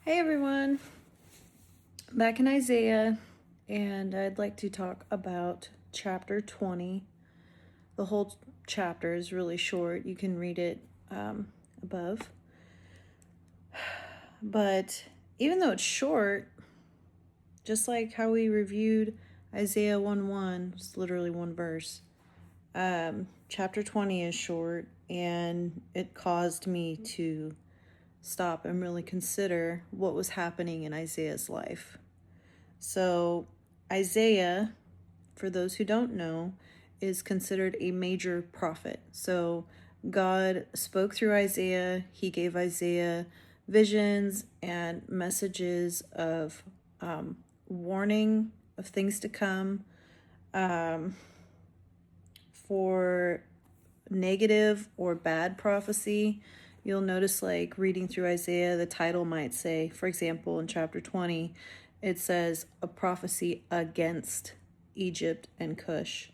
Hey everyone, back in Isaiah, and I'd like to talk about chapter 20. The whole chapter is really short. You can read it above. But even though it's short, just like how we reviewed Isaiah 1:1, it's literally one verse. Chapter 20 is short, and it caused me to stop and really consider what was happening in Isaiah's life. So, Isaiah, for those who don't know, is considered a major prophet. So, God spoke through Isaiah. He gave Isaiah visions and messages of warning of things to come, for negative or bad prophecy. You'll notice, like reading through Isaiah, the title might say, for example, in chapter 20, it says a prophecy against Egypt and Cush.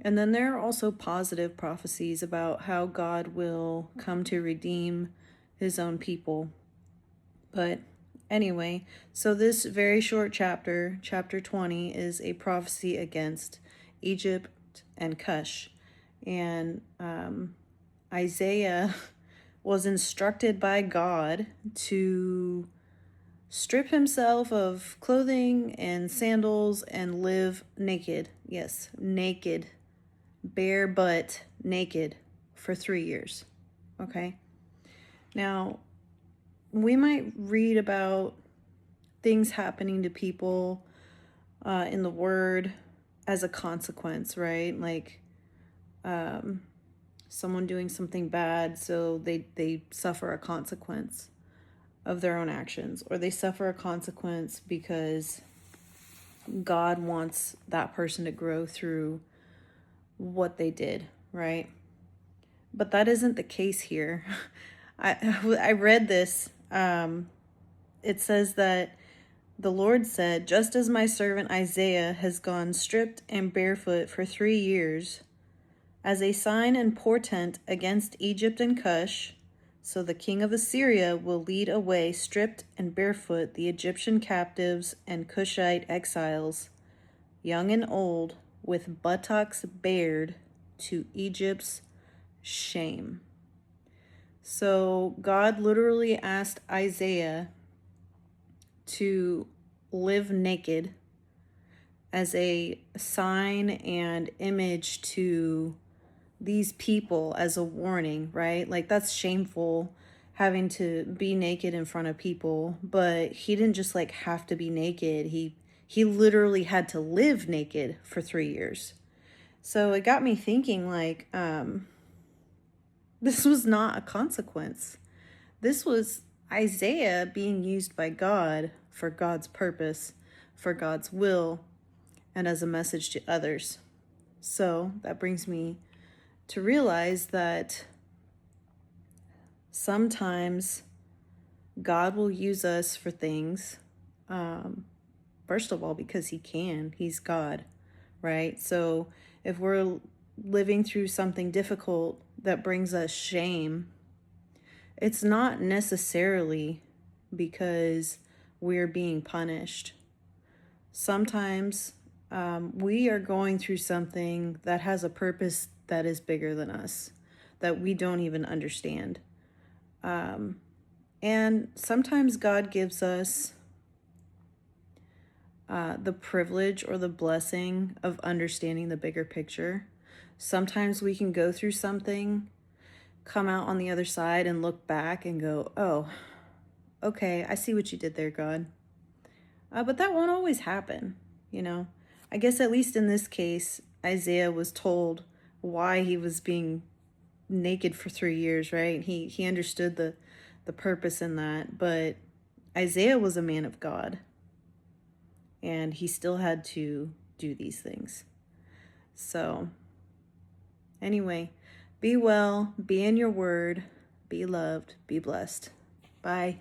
And then there are also positive prophecies about how God will come to redeem his own people. But anyway, so this very short chapter, chapter 20, is a prophecy against Egypt and Cush. And Isaiah was instructed by God to strip himself of clothing and sandals and live naked. Yes, naked. Bare butt naked for 3 years. Okay? Now, we might read about things happening to people in the Word as a consequence, right? Like someone doing something bad, so they suffer a consequence of their own actions, or they suffer a consequence because God wants that person to grow through what they did, right? But that isn't the case here. I read this. It says that the Lord said, just as my servant Isaiah has gone stripped and barefoot for 3 years, as a sign and portent against Egypt and Cush, so the king of Assyria will lead away stripped and barefoot the Egyptian captives and Cushite exiles, young and old, with buttocks bared, to Egypt's shame. So God literally asked Isaiah to live naked as a sign and image to these people, as a warning, right? Like, that's shameful, having to be naked in front of people. But he didn't just like have to be naked. He literally had to live naked for 3 years. So it got me thinking, like, this was not a consequence. This was Isaiah being used by God for God's purpose, for God's will, and as a message to others. So that brings me to realize that sometimes God will use us for things, first of all, because he can. He's God, right? So if we're living through something difficult that brings us shame, it's not necessarily because we're being punished. Sometimes we are going through something that has a purpose that is bigger than us, that we don't even understand. And sometimes God gives us the privilege or the blessing of understanding the bigger picture. Sometimes we can go through something, come out on the other side, and look back and go, oh, okay, I see what you did there, God. But that won't always happen, you know. I guess at least in this case, Isaiah was told why he was being naked for 3 years, right? He understood the purpose in that. But Isaiah was a man of God, and he still had to do these things. So anyway, be well, be in your word, be loved, be blessed. Bye.